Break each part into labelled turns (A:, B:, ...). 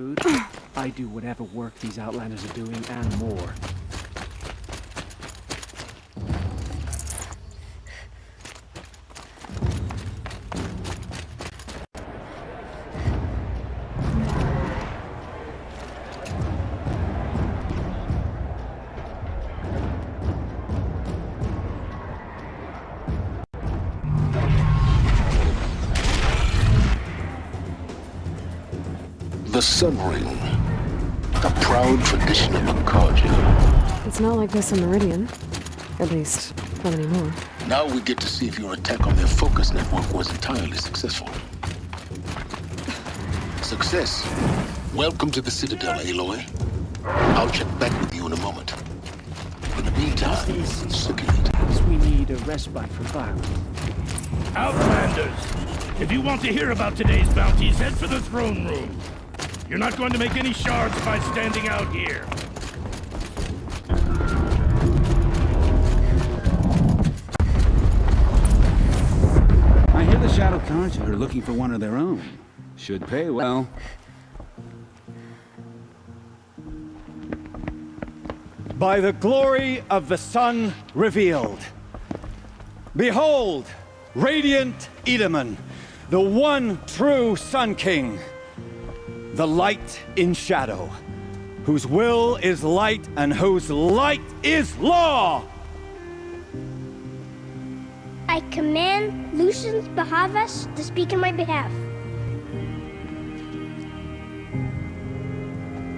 A: food. I do whatever work these Outlanders are doing and more.
B: The Sun Ring, a proud tradition of Makarja.
C: It's not like this in Meridian. At least, not anymore.
B: Now we get to see if your attack on their focus network was entirely successful. Success. Welcome to the Citadel, Aloy. I'll check back with you in a moment. In the meantime, circulate.
A: Perhaps we need a respite from violence.
D: Outlanders! If you want to hear about today's bounties, head for the throne room. You're not going to make any shards by standing out here.
E: I hear the Shadow Carja are looking for one of their own. Should pay well.
F: By the glory of the sun revealed. Behold, radiant Edaman, the one true Sun King. The light in shadow, whose will is light and whose light is law!
G: I command Lucius Bahavas to speak in my behalf.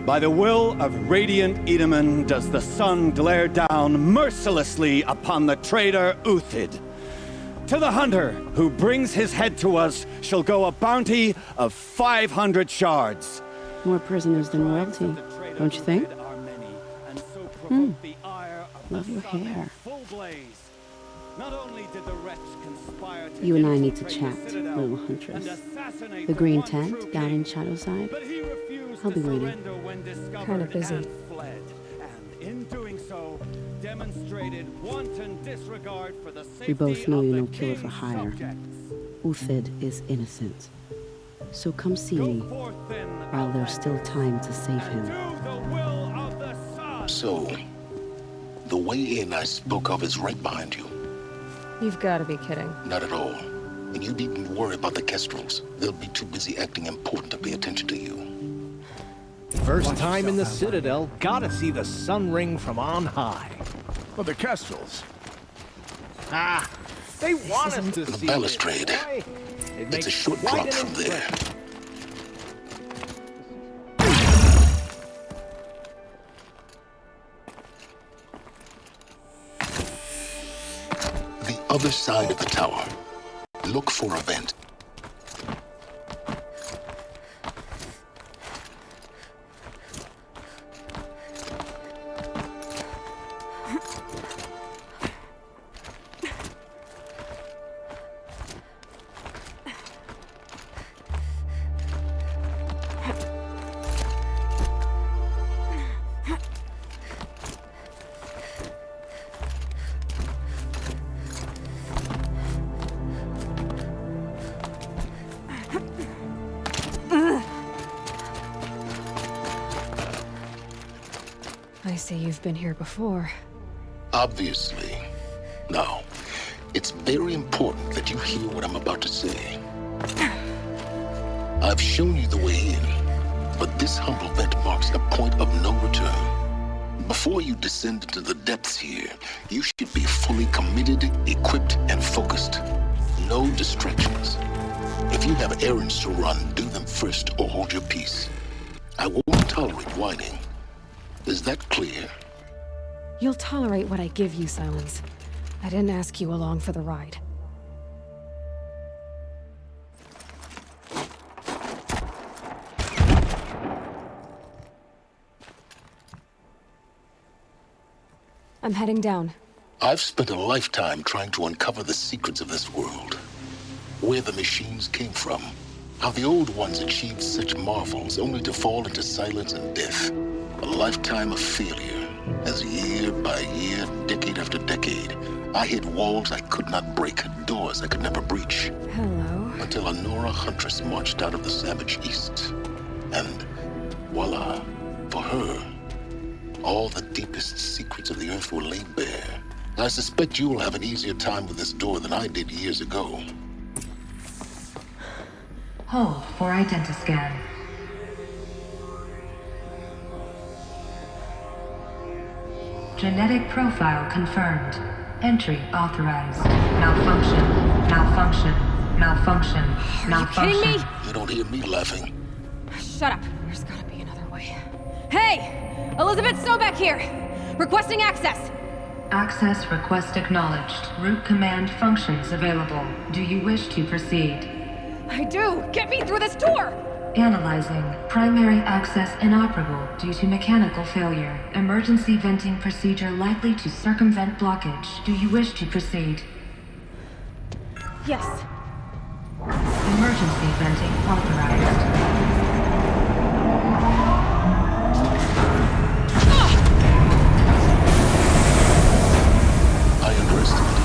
F: By the will of radiant Edaman does the sun glare down mercilessly upon the traitor Uthid. To the hunter who brings his head to us shall go a bounty of 500 shards.
C: More prisoners than royalty, don't you think? Love your hair. You and I need to chat, little huntress. The green tent down in Shadowside. I'll be waiting. Kind of busy. We both know you're no killer for hire. Uthid is innocent. So come see me, while there's still time to save him.
B: So, the way in I spoke of is right behind you.
C: You've got to be kidding.
B: Not at all. And you needn't worry about the Kestrels. They'll be too busy acting important to pay attention to you.
H: First time in the Citadel, gotta see the Sun Ring from on high.
D: Well, the Kestrels.
H: Ah, they want us to
B: The
H: see
B: balustrade.
H: this.
B: It's a short drop from there. The other side of the tower. Look for a vent.
C: I see you've been here before.
B: Obviously. Now, it's very important that you hear what I'm about to say. I've shown you the way in, but this humble vent marks a point of no return. Before you descend into the depths here, you should be fully committed, equipped, and focused. No distractions. If you have errands to run, do them first or hold your peace. I won't tolerate whining. Is that clear?
C: You'll tolerate what I give you, Silence. I didn't ask you along for the ride. I'm heading down.
B: I've spent a lifetime trying to uncover the secrets of this world. Where the machines came from. How the old ones achieved such marvels only to fall into silence and death. A lifetime of failure. As year by year, decade after decade, I hit walls I could not break, doors I could never breach.
C: Hello.
B: Until a Nora huntress marched out of the savage east. And Voila. For her, all the deepest secrets of the Earth will lay bare. I suspect you'll have an easier time with this door than I did years ago.
I: Hold for identiscan. Genetic profile confirmed. Entry authorized. Malfunction. Malfunction. Malfunction. Malfunction.
G: Are you kidding me?
B: You don't hear me laughing.
J: Shut up. There's gotta be another way. Hey! Elizabeth Sobek here! Requesting access!
I: Access request acknowledged. Root command functions available. Do you wish to proceed?
J: I do! Get me through this door!
I: Analyzing. Primary access inoperable due to mechanical failure. Emergency venting procedure likely to circumvent blockage. Do you wish to proceed?
J: Yes.
I: Emergency venting authorized.
B: I underestimated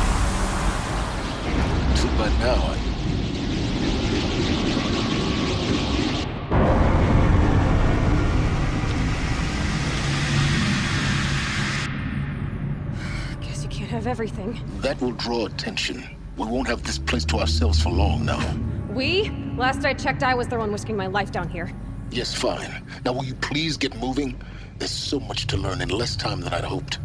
B: you. Too bad now
J: Guess you can't have everything.
B: that will draw attention. We won't have this place to ourselves for long now.
J: We? Last I checked, I was the one risking my life down here.
B: Yes, fine. Now will you please get moving? There's so much to learn in less time than I'd hoped.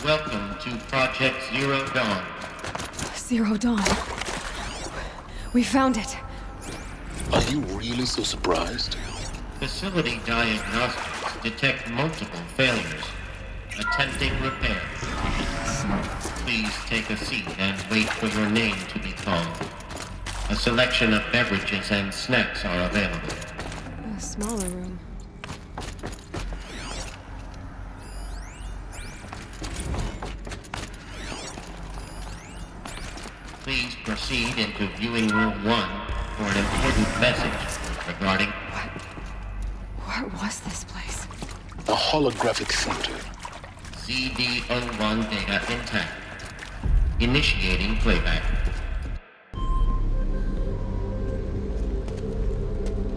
K: Welcome to Project Zero Dawn.
J: Zero Dawn. We found it.
B: Are you really so surprised?
K: Facility diagnostics detect multiple failures. Attempting repair. Please take a seat and wait for your name to be called. A selection of beverages and snacks are available.
J: A smaller room.
K: Please proceed into viewing room 1 for an important message regarding...
J: What was this place?
B: A holographic theater.
K: CD01 data intact. Initiating playback.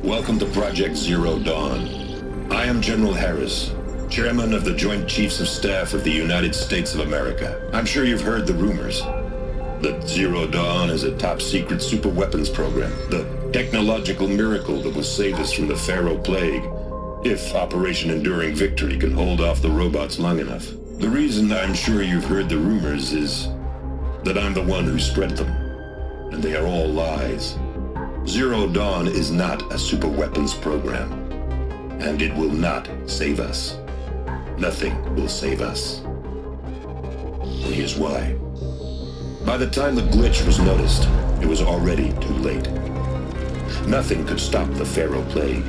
L: Welcome to Project Zero Dawn. I am General Harris, Chairman of the Joint Chiefs of Staff of the United States of America. I'm sure you've heard the rumors that Zero Dawn is a top-secret superweapons program, the technological miracle that will save us from the Pharaoh Plague, if Operation Enduring Victory can hold off the robots long enough. The reason I'm sure you've heard the rumors is that I'm the one who spread them, and they are all lies. Zero Dawn is not a superweapons program, and it will not save us. Nothing will save us. And here's why. By the time the glitch was noticed, it was already too late. Nothing could stop the Pharaoh Plague.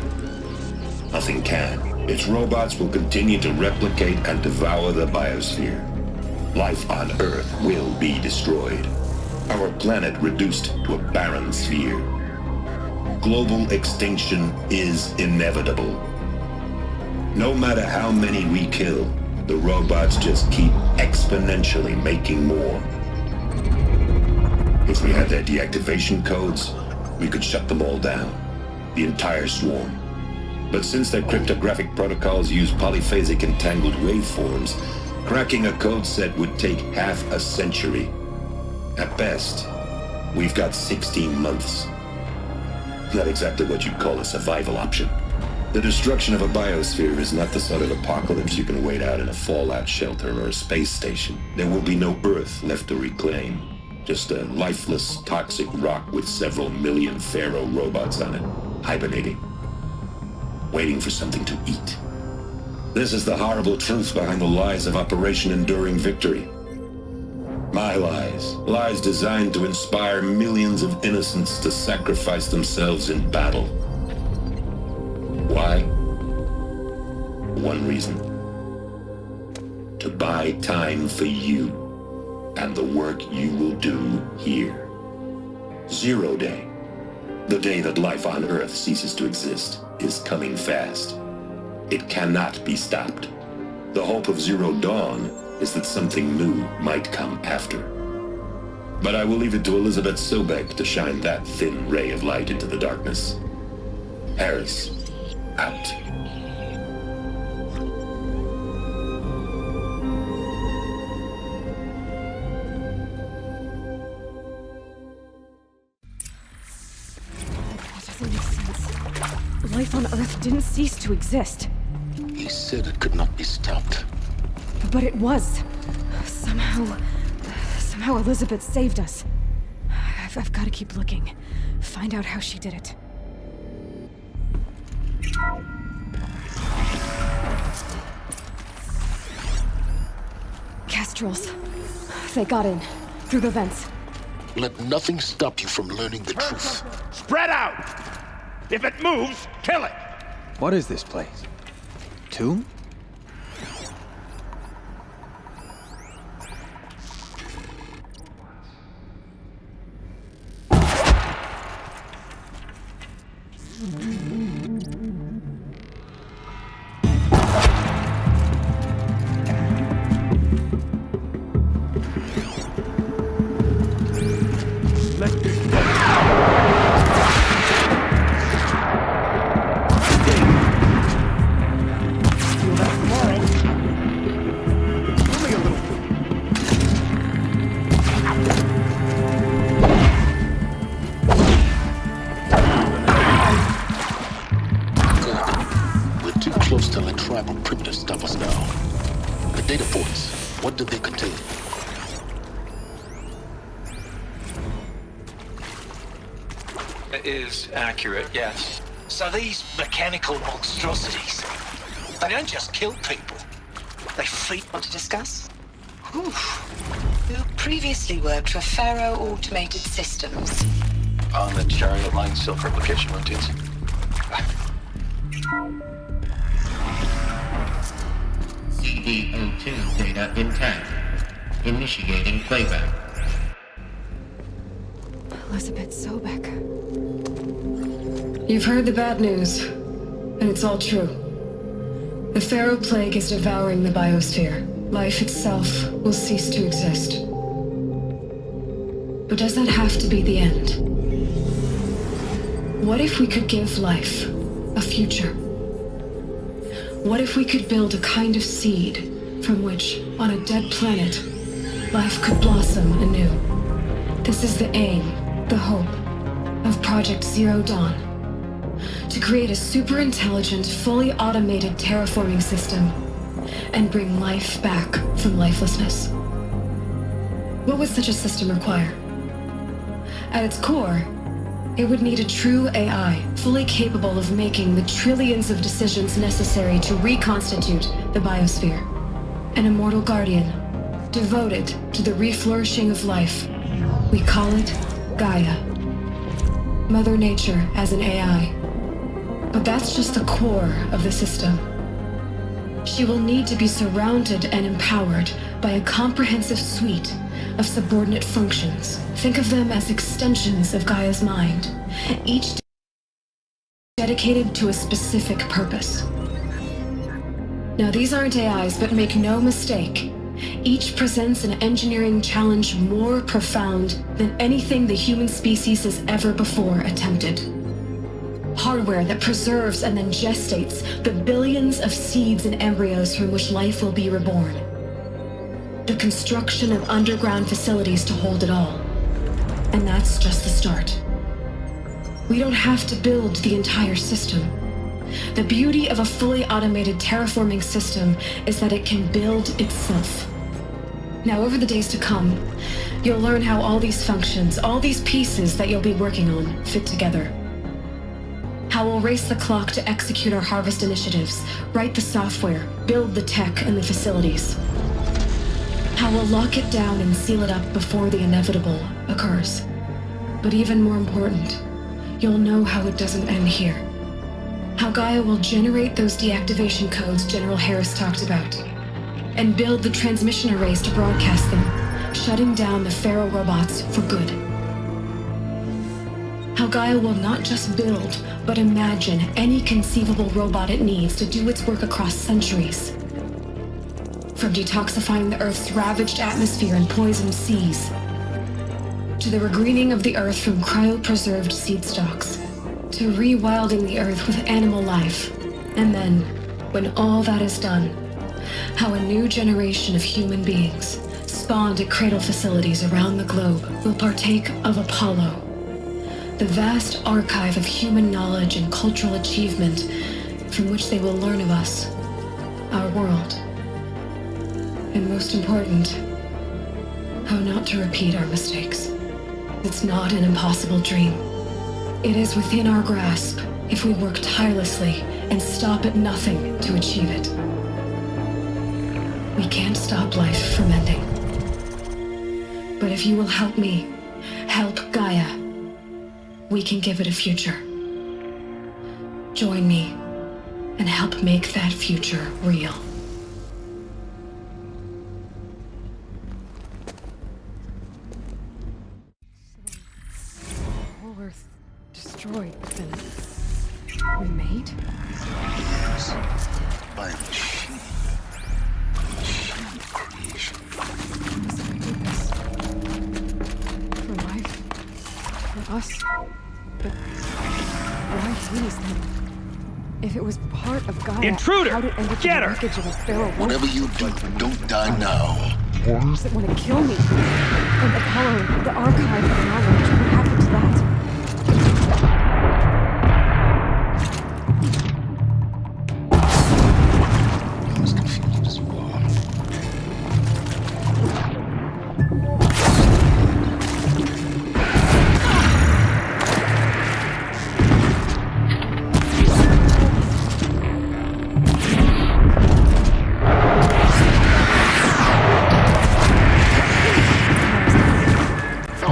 L: Nothing can. Its robots will continue to replicate and devour the biosphere. Life on Earth will be destroyed. Our planet reduced to a barren sphere. Global extinction is inevitable. No matter how many we kill, the robots just keep exponentially making more. If we had their deactivation codes, we could shut them all down, the entire swarm. But since their cryptographic protocols use polyphasic entangled waveforms, cracking a code set would take half a century. At best, we've got 16 months. Not exactly what you'd call a survival option. The destruction of a biosphere is not the sort of apocalypse you can wait out in a fallout shelter or a space station. There will be no Earth left to reclaim. Just a lifeless, toxic rock with several million Pharaoh robots on it, hibernating, waiting for something to eat. This is the horrible truth behind the lies of Operation Enduring Victory. My lies. Lies designed to inspire millions of innocents to sacrifice themselves in battle. Why? One reason. To buy time for you and the work you will do here. Zero Day, the day that life on Earth ceases to exist, is coming fast. It cannot be stopped. The hope of Zero Dawn is that something new might come after. But I will leave it to Elizabeth Sobek to shine that thin ray of light into the darkness. Harris, out.
J: That doesn't make sense. Life on Earth didn't cease to exist.
B: He said it could not be stopped.
J: But it was. Somehow Elizabeth saved us. I've got to keep looking. Find out how she did it. Kestrels. They got in. Through the vents.
B: Let nothing stop you from learning the truth.
D: Spread out! If it moves, kill it!
H: What is this place? Tomb?
B: What do they contain?
M: It is accurate, yes. So these mechanical monstrosities, they don't just kill people. They feed...
N: Want to discuss? Who previously worked for Faro Automated Systems.
M: On the Chariot Line self-replication routines.
K: CD02 data intact. Initiating playback.
J: Elizabeth Sobek.
O: You've heard the bad news, and it's all true. The Pharaoh Plague is devouring the biosphere. Life itself will cease to exist. But does that have to be the end? What if we could give life a future? What if we could build a kind of seed from which, on a dead planet, life could blossom anew? This is the aim, the hope, of Project Zero Dawn. To create a super-intelligent, fully automated terraforming system and bring life back from lifelessness. What would such a system require? At its core, it would need a true AI, fully capable of making the trillions of decisions necessary to reconstitute the biosphere. An immortal guardian, devoted to the reflourishing of life. We call it Gaia. Mother Nature as an AI. But that's just the core of the system. She will need to be surrounded and empowered by a comprehensive suite of subordinate functions. Think of them as extensions of Gaia's mind, each dedicated to a specific purpose. Now, these aren't AIs, but make no mistake, each presents an engineering challenge more profound than anything the human species has ever before attempted. Hardware that preserves and then gestates the billions of seeds and embryos from which life will be reborn. The construction of underground facilities to hold it all. And that's just the start. We don't have to build the entire system. The beauty of a fully automated terraforming system is that it can build itself. Now, over the days to come, you'll learn how all these functions, all these pieces that you'll be working on, fit together. How we'll race the clock to execute our harvest initiatives, write the software, build the tech and the facilities. How we'll lock it down and seal it up before the inevitable occurs. But even more important, you'll know how it doesn't end here. How Gaia will generate those deactivation codes General Harris talked about, and build the transmission arrays to broadcast them, shutting down the Pharaoh robots for good. How Gaia will not just build, but imagine any conceivable robot it needs to do its work across centuries. From detoxifying the Earth's ravaged atmosphere and poisoned seas, to the regreening of the Earth from cryopreserved seed stocks, to rewilding the Earth with animal life, and then, when all that is done, how a new generation of human beings, spawned at cradle facilities around the globe, will partake of Apollo, the vast archive of human knowledge and cultural achievement from which they will learn of us, our world, and most important, how not to repeat our mistakes. It's not an impossible dream. It is within our grasp if we work tirelessly and stop at nothing to achieve it. We can't stop life from ending. But if you will help me, help Gaia, we can give it a future. Join me and help make that future real.
J: Whole Earth destroyed, then remade?
B: By machine. Machine creation.
J: So we did this. For life. For us. But why Hades then? If it was part of Gaia,
D: Intruder!
J: how did it end up
D: Get
J: in the
D: her!
J: wreckage of a Pharaoh?
B: Whatever you do, don't die now.
J: Does it want to kill me? And Apollo, the archive of knowledge, what happened to that?
B: I'm as confused as you are.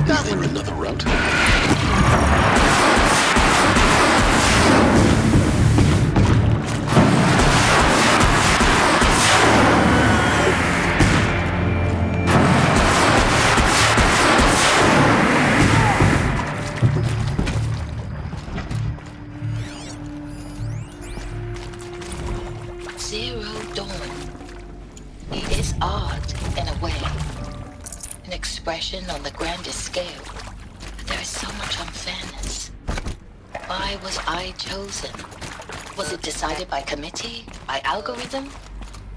B: Is there another route?
N: Zero Dawn. It is art in a way. An expression on the grandest scale. But there is so much unfairness. Why was I chosen? Was it decided by committee? By algorithm?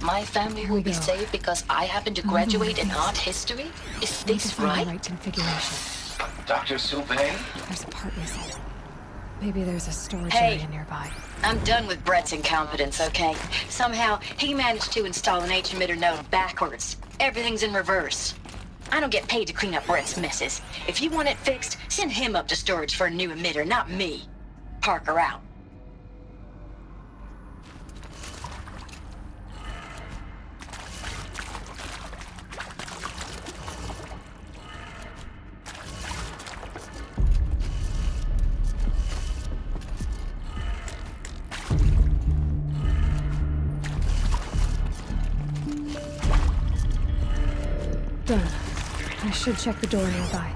N: My family will be saved because I happen to graduate in art history? Is this right?
J: Right configuration.
M: Dr. Sylvain?
J: There's a part missing. Maybe there's a storage
N: Hey.
J: area nearby.
N: I'm done with Brett's incompetence, okay? Somehow, he managed to install an H-emitter node backwards. Everything's in reverse. I don't get paid to clean up Brett's messes. If you want it fixed, send him up to storage for a new emitter, not me. Parker out.
J: Done. I should check the door nearby.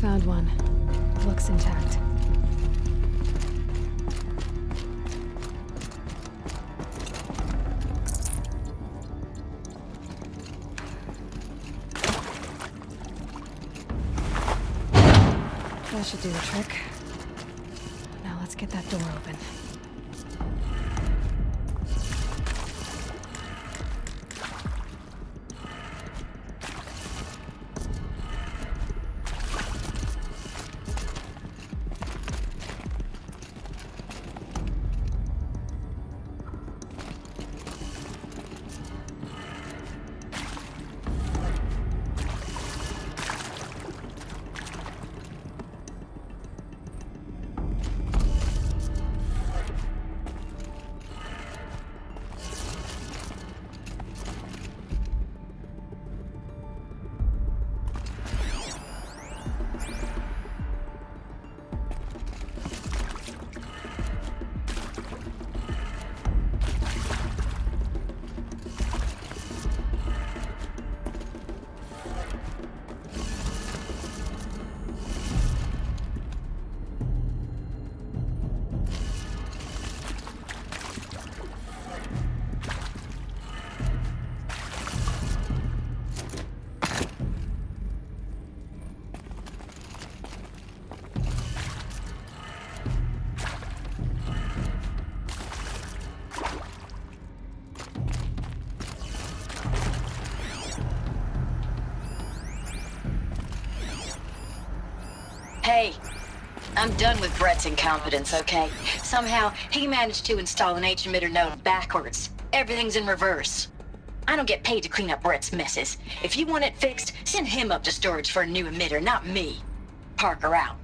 J: Found one. Looks intact. That should do the trick. Now let's get that door open.
N: Hey, I'm done with Brett's incompetence, okay? Somehow, he managed to install an H-emitter node backwards. Everything's in reverse. I don't get paid to clean up Brett's messes. If you want it fixed, send him up to storage for a new emitter, not me. Parker out.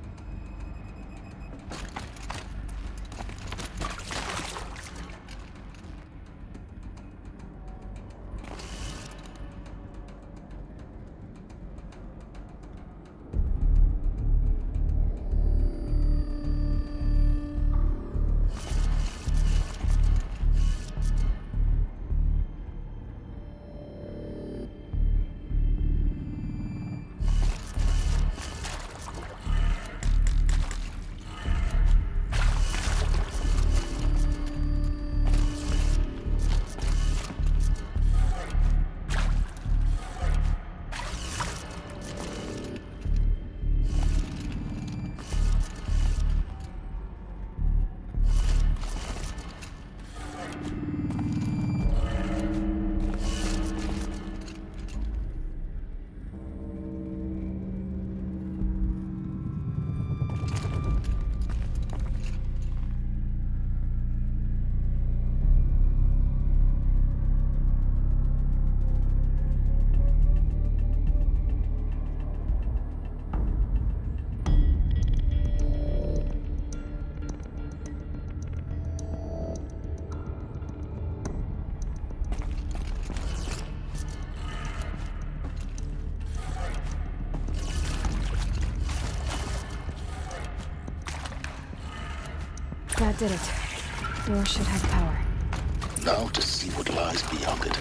J: That did it. Door should have power.
B: Now to see what lies beyond it.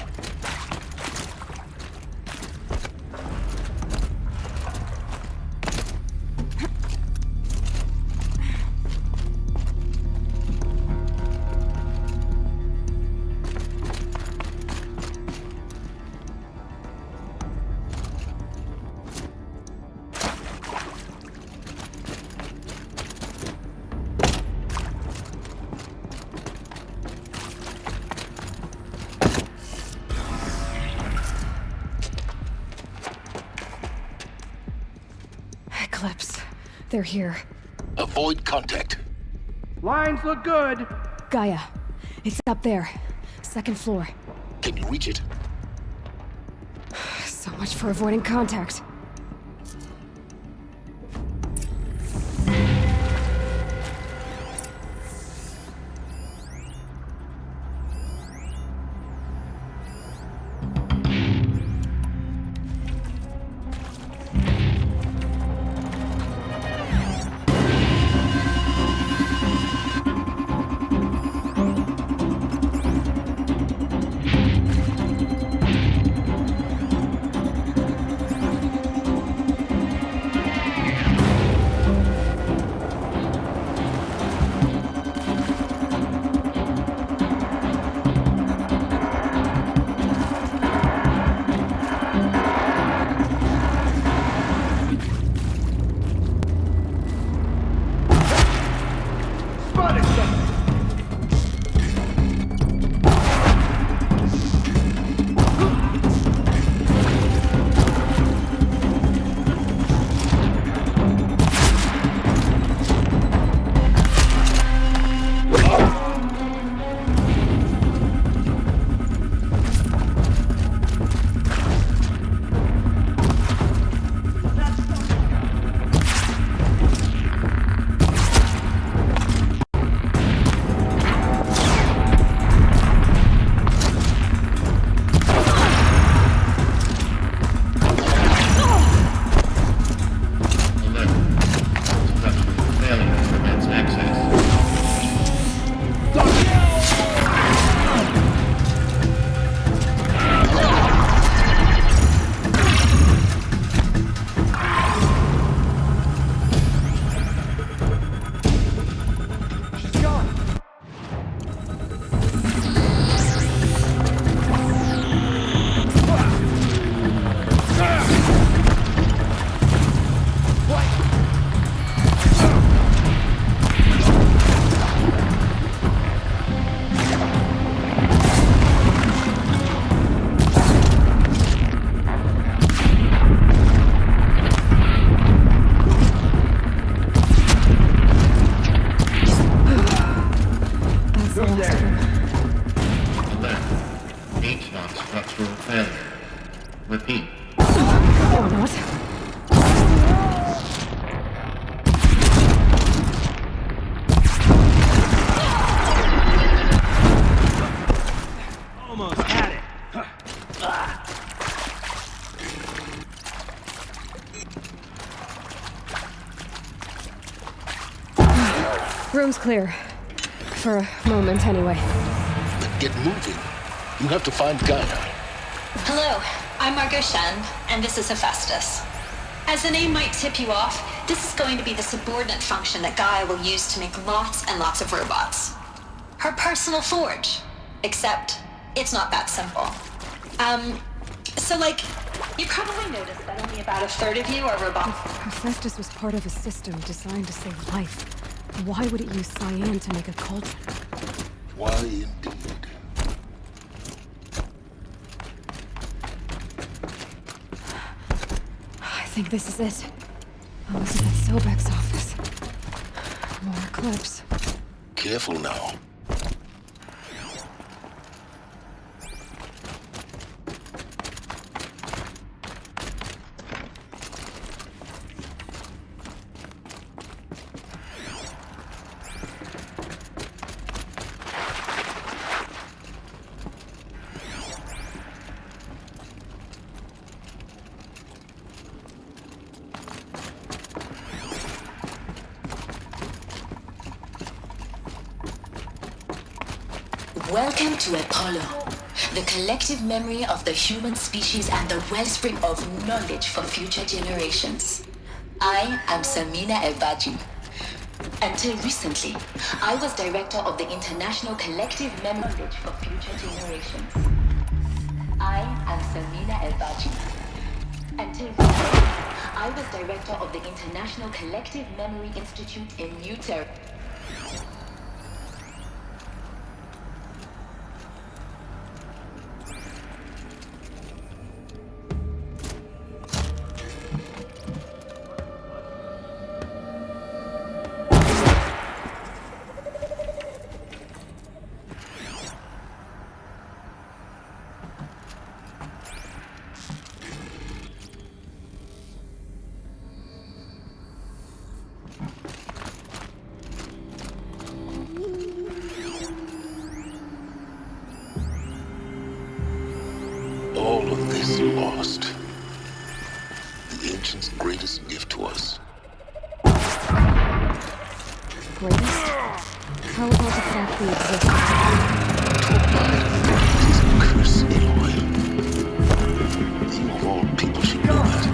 J: Eclipse. They're here.
B: Avoid contact.
A: Lines look good.
J: Gaia. It's up there. Second floor.
B: Can you reach it?
J: So much for avoiding contact.
K: failure. Repeat.
J: Or not.
D: Almost had it.
J: Room's clear. For a moment, anyway.
B: Then get moving. You have to find Gaia.
P: Hello, I'm Margot Shen, and this is Hephaestus. As the name might tip you off, this is going to be the subordinate function that Gaia will use to make lots and lots of robots. Her personal forge. Except, it's not that simple. So you probably noticed that only about a third of you are robots.
J: Hephaestus was part of a system designed to save life. Why would it use cyan to make a cauldron?
B: Why indeed?
J: I think this is it. Elizabeth Sobek's office. More clips.
B: Careful now.
N: Welcome to Apollo, the collective memory of the human species and the wellspring of knowledge for future generations. I am Samina Elbaji. Until recently, I was director of the International Collective Memory for Future Generations. I am Samina Elbaji. Until recently, I was director of the International Collective Memory Institute in New Territory. All of this lost. The ancients' greatest gift to us.
J: Greatest? How about the fact we exist?
B: It is a curse, Aloy. You of all people should know that.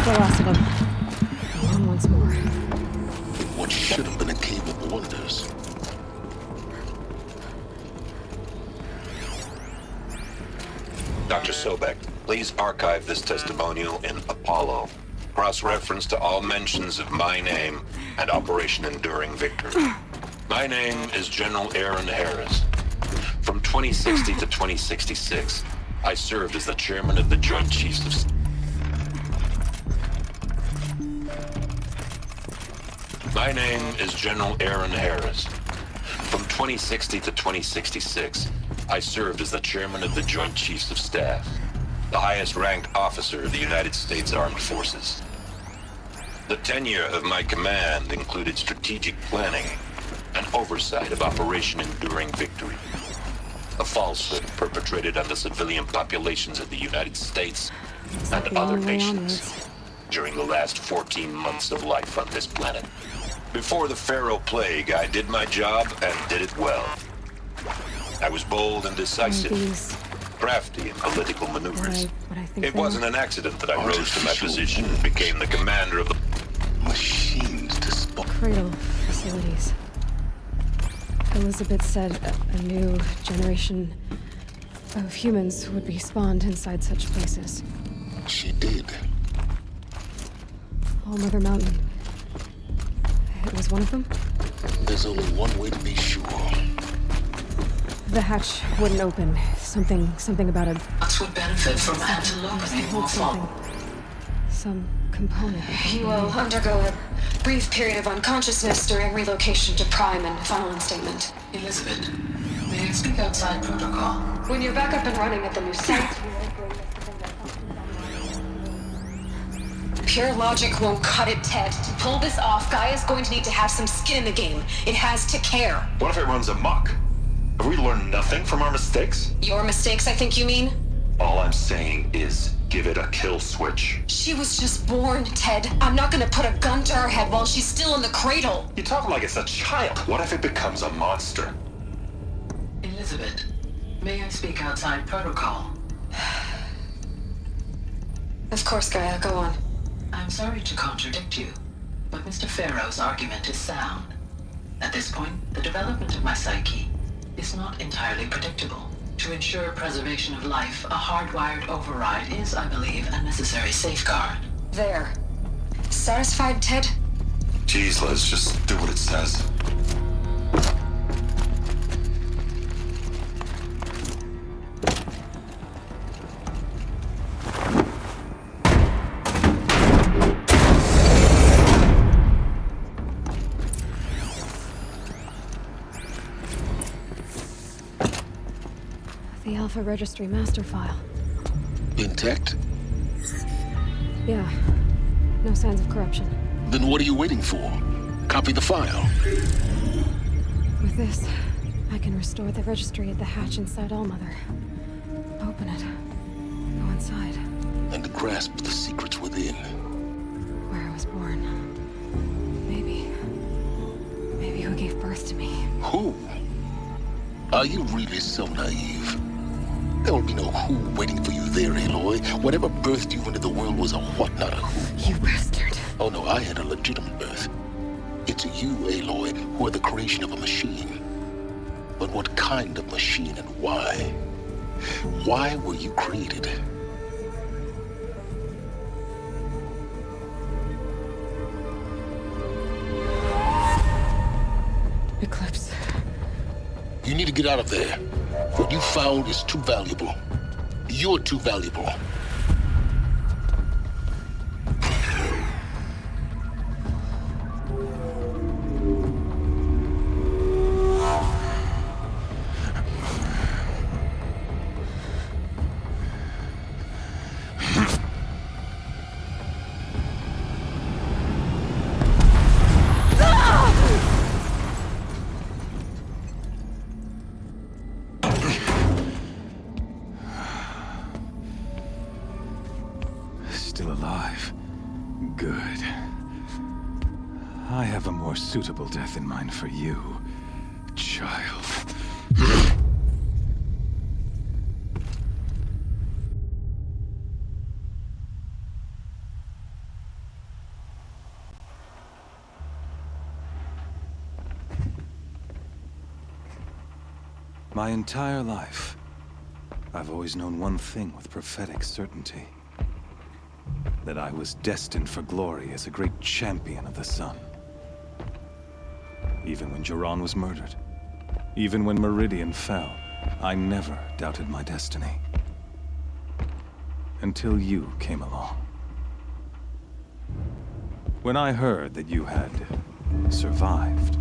J: The last of them. On once more.
B: What should have been a cave of wonders.
L: Dr. Sobek, please archive this testimonial in Apollo. Cross-reference to all mentions of my name and Operation Enduring Victory. My name is General Aaron Harris. From 2060 to 2066, I served as the chairman of the Joint Chiefs of Staff. My name is General Aaron Harris. From 2060 to 2066, I served as the chairman of the Joint Chiefs of Staff, the highest-ranked officer of the United States Armed Forces. The tenure of my command included strategic planning and oversight of Operation Enduring Victory, a falsehood perpetrated on the civilian populations of the United States and other nations during the last 14 months of life on this planet. Before the Pharaoh Plague, I did my job and did it well. I was bold and decisive, crafty in political maneuvers. It wasn't an accident that I rose to my position and became the commander of the
B: machines to spot.
J: Cradle facilities. Elizabeth said a new generation of humans would be spawned inside such places.
B: She did.
J: All Mother Mountain it was one of them?
B: There's only one way to be sure.
J: The hatch wouldn't open. Something about a...
N: Us would benefit from anti-locating more
J: something. Some component.
O: He will undergo a brief period of unconsciousness during relocation to Prime and final instatement.
N: Elizabeth, may I speak outside protocol?
O: When you're back up and running at the new site... Pure logic won't cut it, Ted. To pull this off, Gaia's going to need to have some skin in the game. It has to care.
L: What if it runs amok? Have we learned nothing from our mistakes?
O: Your mistakes, I think you mean?
L: All I'm saying is, give it a kill switch.
O: She was just born, Ted. I'm not gonna put a gun to her head while she's still in the cradle.
L: You talk like it's a child. What if it becomes a monster?
N: Elizabeth, may I speak outside protocol?
O: Of course, Gaia, go on.
N: I'm sorry to contradict you, but Mr. Farrow's argument is sound. At this point, the development of my psyche is not entirely predictable. To ensure preservation of life, a hardwired override is, I believe, a necessary safeguard.
O: There. Satisfied, Ted?
L: Jeez, Liz, just do what it says.
J: The Alpha Registry master file.
B: Intact?
J: Yeah. No signs of corruption.
B: Then what are you waiting for? Copy the file.
J: With this, I can restore the registry at the hatch inside Allmother. Open it. Go inside.
B: And grasp the secrets within.
J: Where I was born. Maybe who gave birth to me.
B: Who? Are you really so naive? There will be no who waiting for you there, Aloy. Whatever birthed you into the world was a what, not a who.
J: You bastard.
B: Oh no, I had a legitimate birth. It's you, Aloy, who are the creation of a machine. But what kind of machine and why? Why were you created?
J: Eclipse.
B: You need to get out of there. What you found is too valuable. You're too valuable.
E: Still alive. Good. I have a more suitable death in mind for you, child. My entire life, I've always known one thing with prophetic certainty. That I was destined for glory as a great champion of the sun. Even when Jiran was murdered, even when Meridian fell, I never doubted my destiny. Until you came along. When I heard that you had survived,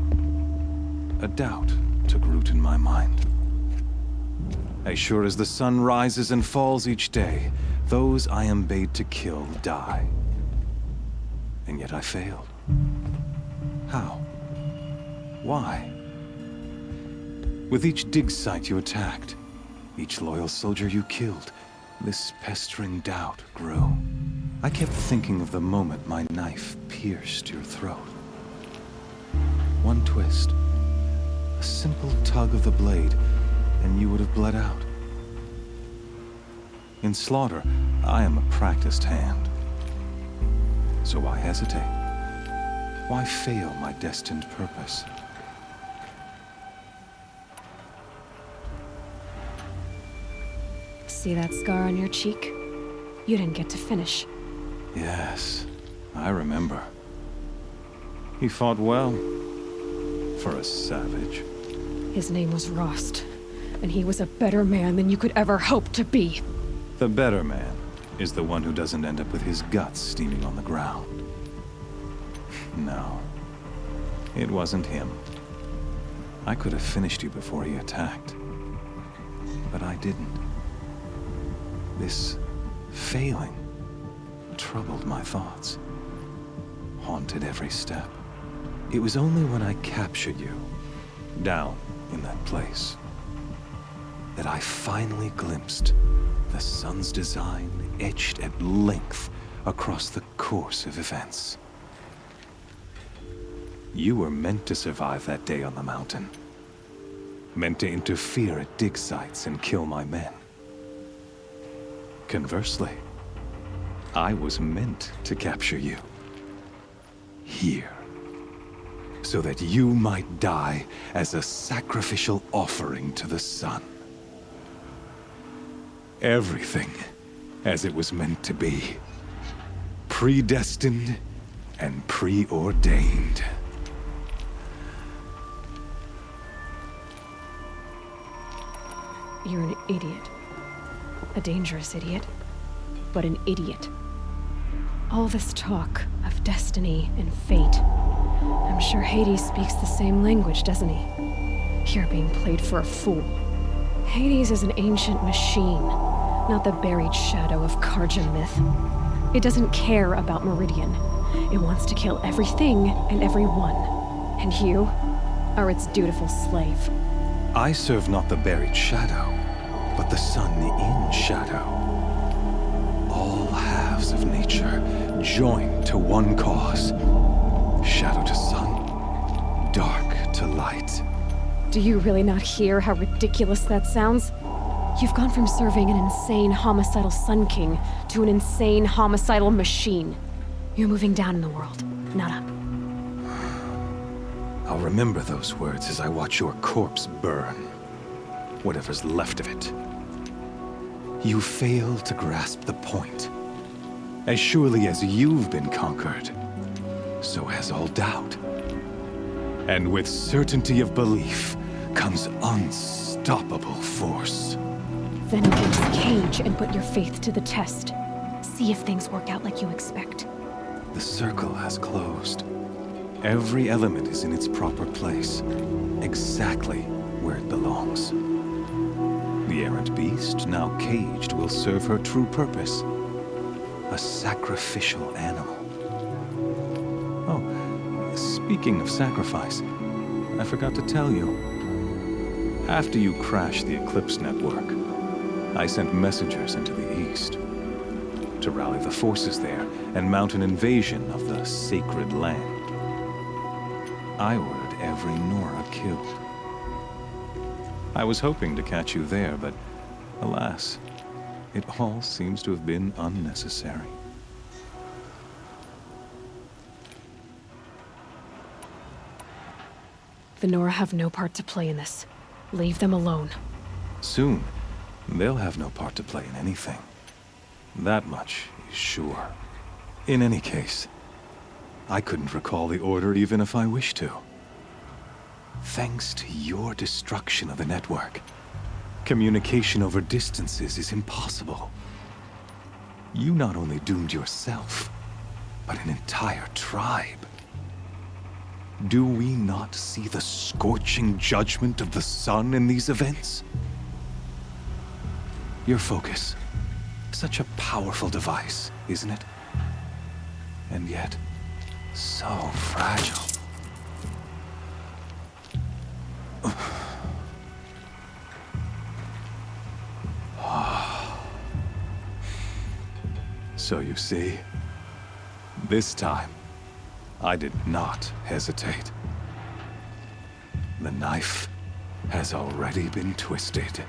E: a doubt took root in my mind. As sure as the sun rises and falls each day, those I am bade to kill die. And yet I failed. How? Why? With each dig site you attacked, each loyal soldier you killed, this pestering doubt grew. I kept thinking of the moment my knife pierced your throat. One twist, a simple tug of the blade, and you would have bled out. In slaughter, I am a practiced hand. So why hesitate? Why fail my destined purpose?
J: See that scar on your cheek? You didn't get to finish.
E: Yes, I remember. He fought well. For a savage.
J: His name was Rost, and he was a better man than you could ever hope to be.
E: The better man is the one who doesn't end up with his guts steaming on the ground. No. It wasn't him. I could have finished you before he attacked. But I didn't. This failing troubled my thoughts. Haunted every step. It was only when I captured you, down in that place, that I finally glimpsed the sun's design etched at length across the course of events. You were meant to survive that day on the mountain. Meant to interfere at dig sites and kill my men. Conversely, I was meant to capture you. Here. So that you might die as a sacrificial offering to the sun. Everything as it was meant to be. Predestined and preordained.
J: You're an idiot. A dangerous idiot, but an idiot. All this talk of destiny and fate. I'm sure Hades speaks the same language, doesn't he? You're being played for a fool. Hades is an ancient machine, not the buried shadow of Karja myth. It doesn't care about Meridian. It wants to kill everything and everyone. And you are its dutiful slave.
E: I serve not the buried shadow, but the sun in shadow. All halves of nature joined to one cause. Shadow to sun, dark to light.
J: Do you really not hear how ridiculous that sounds? You've gone from serving an insane homicidal Sun King to an insane homicidal machine. You're moving down in the world, not up.
E: I'll remember those words as I watch your corpse burn. Whatever's left of it. You fail to grasp the point. As surely as you've been conquered, so has all doubt. And with certainty of belief comes unstoppable force.
J: Then get this cage and put your faith to the test. See if things work out like you expect.
E: The circle has closed. Every element is in its proper place, exactly where it belongs. The errant beast, now caged, will serve her true purpose. A sacrificial animal. Oh, speaking of sacrifice, I forgot to tell you. After you crashed the Eclipse network, I sent messengers into the east to rally the forces there and mount an invasion of the sacred land. I ordered every Nora killed. I was hoping to catch you there, but alas, it all seems to have been unnecessary.
J: The Nora have no part to play in this. Leave them alone.
E: Soon, they'll have no part to play in anything. That much is sure. In any case, I couldn't recall the order even if I wished to. Thanks to your destruction of the network, communication over distances is impossible. You not only doomed yourself, but an entire tribe. Do we not see the scorching judgment of the sun in these events? Your focus. Such a powerful device, isn't it? And yet, so fragile. So you see, this time, I did not hesitate. The knife has already been twisted.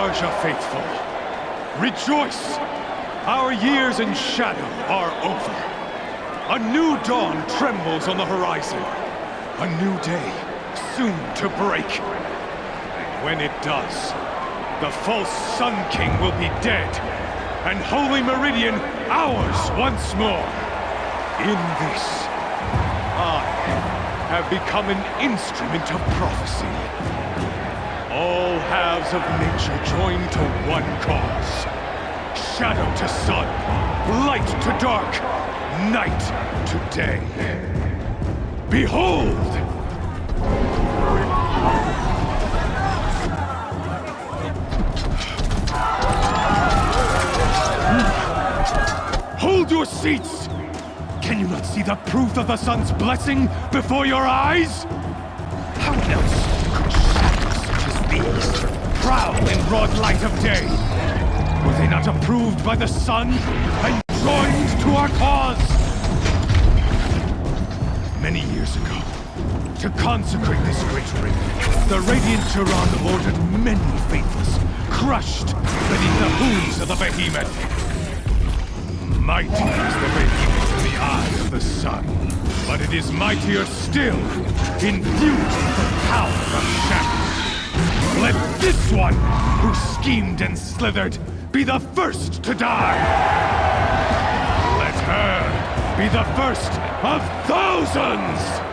Q: Carja faithful, rejoice! Our years in shadow are over. A new dawn trembles on the horizon. A new day soon to break. And when it does, the false Sun King will be dead, and Holy Meridian ours once more. In this, I have become an instrument of prophecy. All halves of nature join to one cause. Shadow to sun, light to dark, night to day. Behold! Hold your seats! Can you not see the proof of the sun's blessing before your eyes? How else could shadows such as these prowl in broad light of day? Were they not approved by the sun and joined to our cause? Many years ago, to consecrate this great ring, the Radiant Turan ordered many faithless, crushed beneath the hooves of the behemoth. Mighty is the behemoth in the eye of the sun, but it is mightier still, infused with the power of shadow. Let this one, who schemed and slithered, be the first to die! Let her be the first of thousands!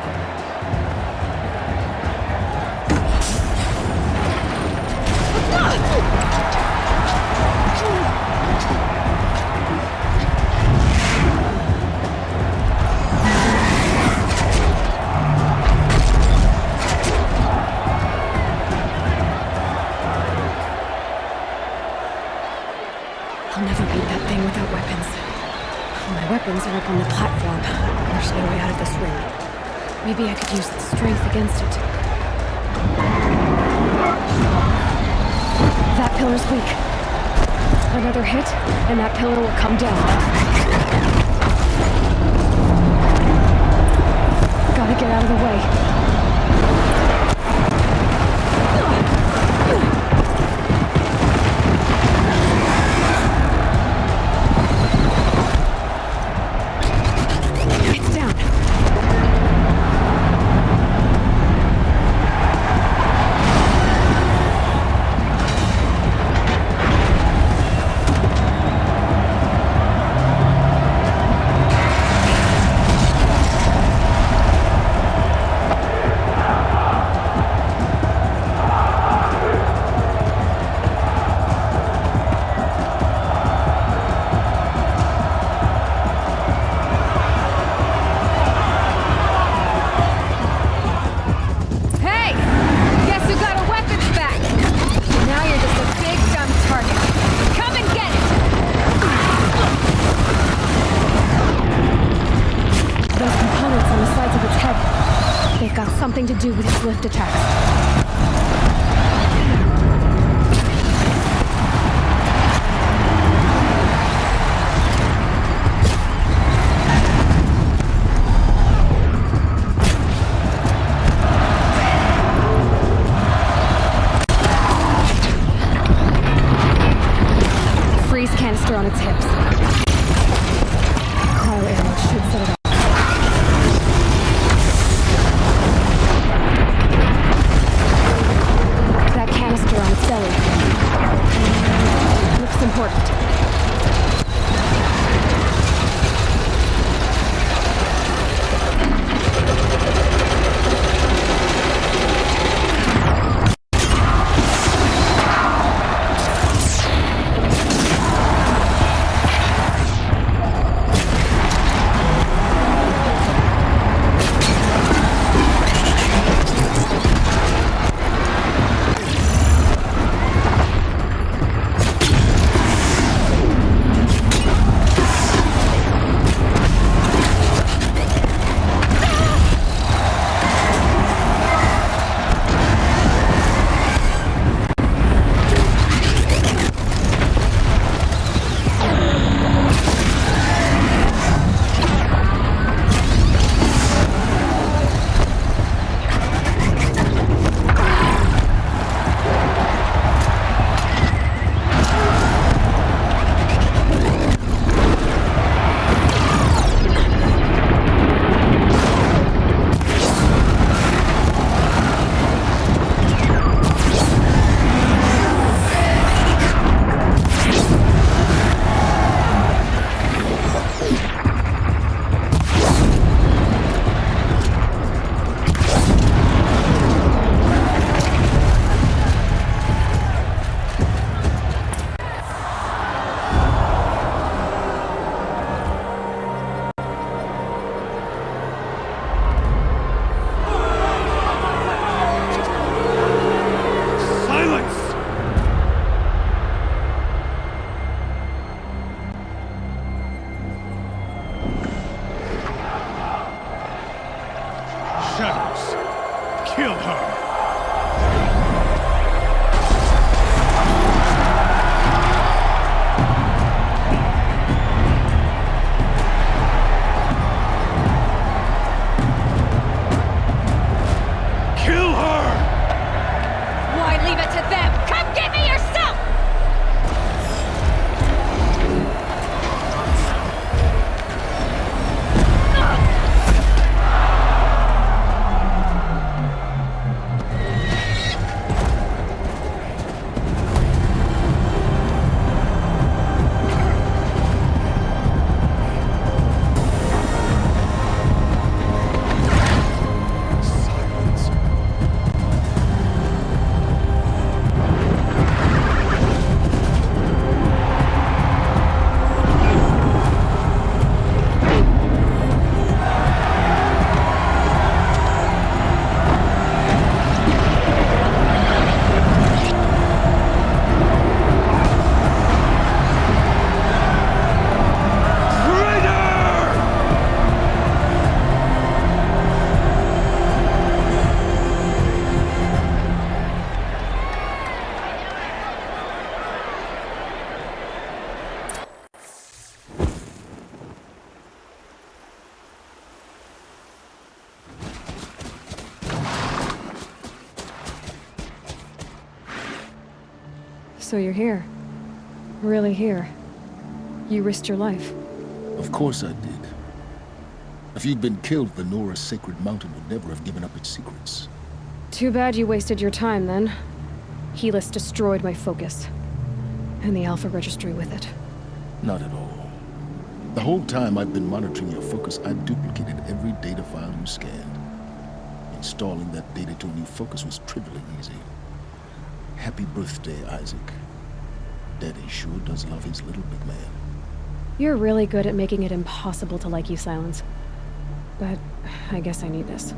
J: I'll never beat that thing without weapons. My weapons are up on the platform. There's no way out of this ring. Maybe I could use its strength against it. That pillar's weak. Another hit, and that pillar will come down. Gotta get out of the way. Something to do with its lift attacks. Freeze canister on its hips. Cryo arrow should set it off.
Q: shadows. Kill her. Kill her!
J: Why leave it to them? Come get me yourself! So you're here. Really here. You risked your life.
B: Of course I did. If you'd been killed, the Nora's sacred mountain would never have given up its secrets.
J: Too bad you wasted your time, then. Helis destroyed my focus. And the Alpha Registry with it.
B: Not at all. The whole time I've been monitoring your focus, I duplicated every data file you scanned. Installing that data to a new focus was trivially easy. Happy birthday, Isaac. Daddy sure does love his little big man.
J: You're really good at making it impossible to like you, Silence. But I guess I need this.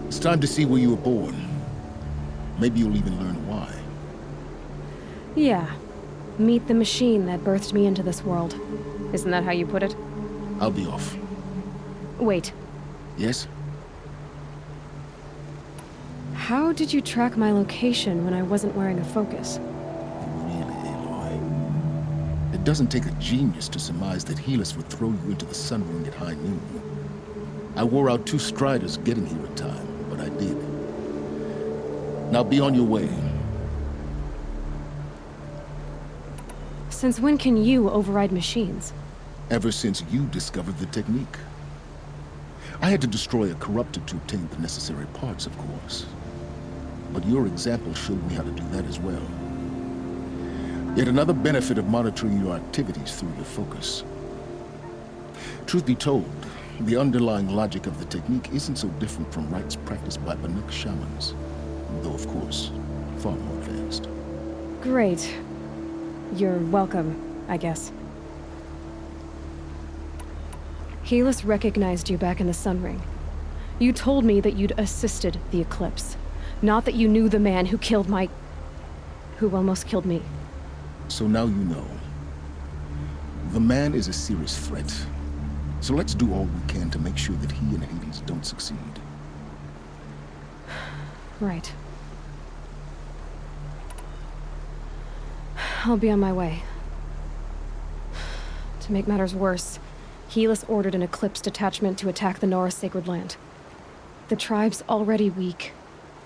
B: It's time to see where you were born. Maybe you'll even learn why.
J: Yeah. Meet the machine that birthed me into this world. Isn't that how you put it?
B: I'll be off.
J: Wait.
B: Yes?
J: How did you track my location when I wasn't wearing a focus?
B: Really, Aloy? It doesn't take a genius to surmise that Helis would throw you into the Sun Ring at high noon. I wore out 2 striders getting here in time, but I did. Now be on your way.
J: Since when can you override machines?
B: Ever since you discovered the technique. I had to destroy a corruptor to obtain the necessary parts, of course. But your example showed me how to do that as well. Yet another benefit of monitoring your activities through your focus. Truth be told, the underlying logic of the technique isn't so different from rites practiced by Banuk shamans, though of course, far more advanced.
J: Great. You're welcome, I guess. Helis recognized you back in the Sun Ring. You told me that you'd assisted the Eclipse. Not that you knew the man who killed who almost killed me.
B: So now you know. The man is a serious threat. So let's do all we can to make sure that he and Hades don't succeed.
J: Right. I'll be on my way. To make matters worse, Helis ordered an Eclipse detachment to attack the Nora Sacred Land. The tribe's already weak.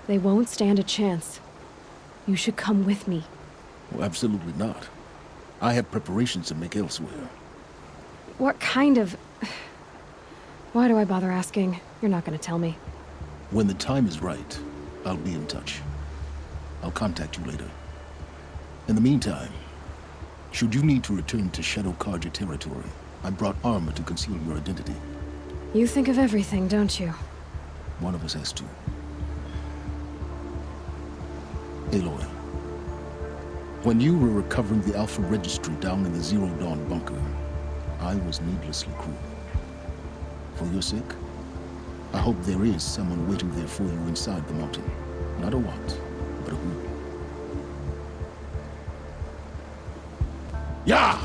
J: They won't stand a chance. You should come with me.
B: Well, absolutely not. I have preparations to make elsewhere.
J: What kind of... Why do I bother asking? You're not gonna tell me.
B: When the time is right, I'll be in touch. I'll contact you later. In the meantime, should you need to return to Shadow Carja territory, I brought armor to conceal your identity.
J: You think of everything, don't you?
B: One of us has to. Aloy, when you were recovering the Alpha Registry down in the Zero Dawn bunker, I was needlessly cruel. For your sake, I hope there is someone waiting there for you inside the mountain. Not a what, but a who. Yeah!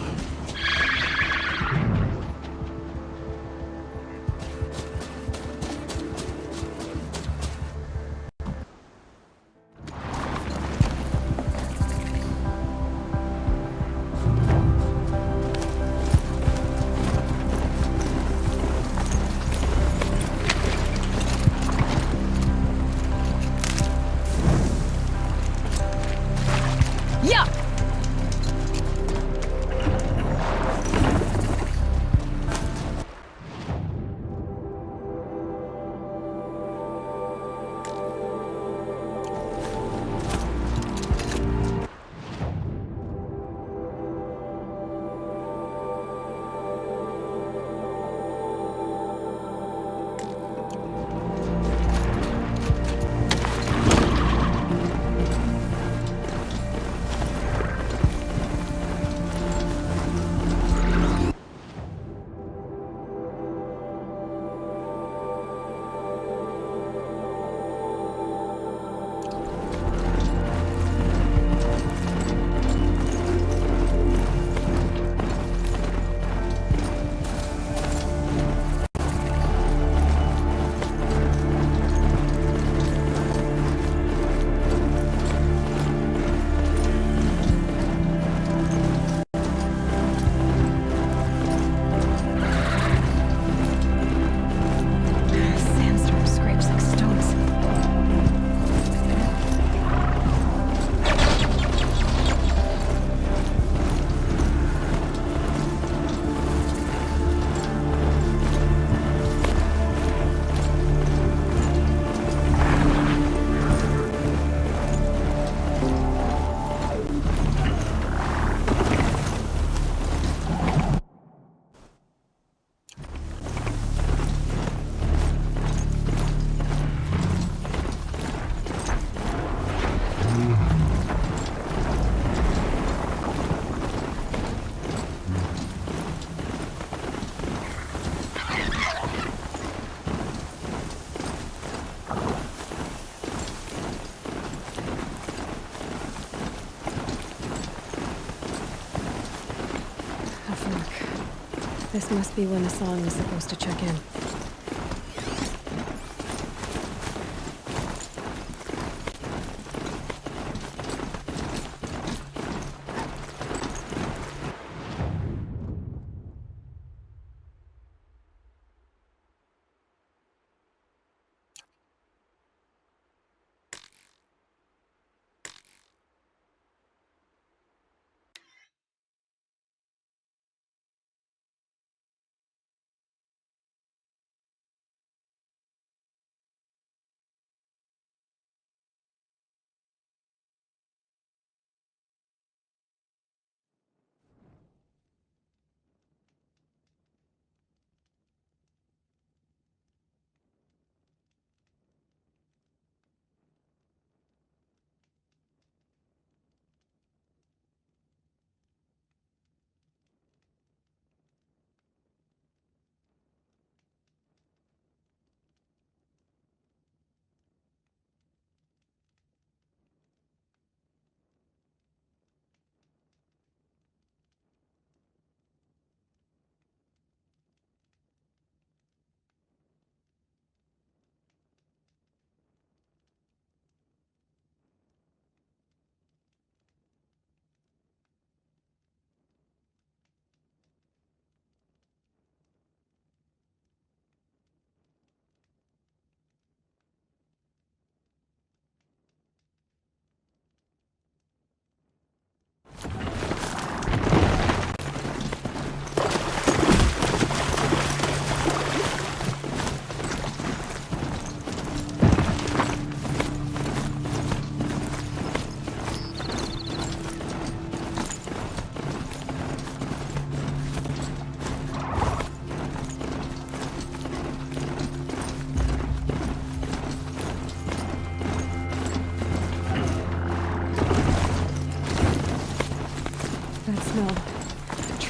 J: This must be when Hassan was supposed to check in.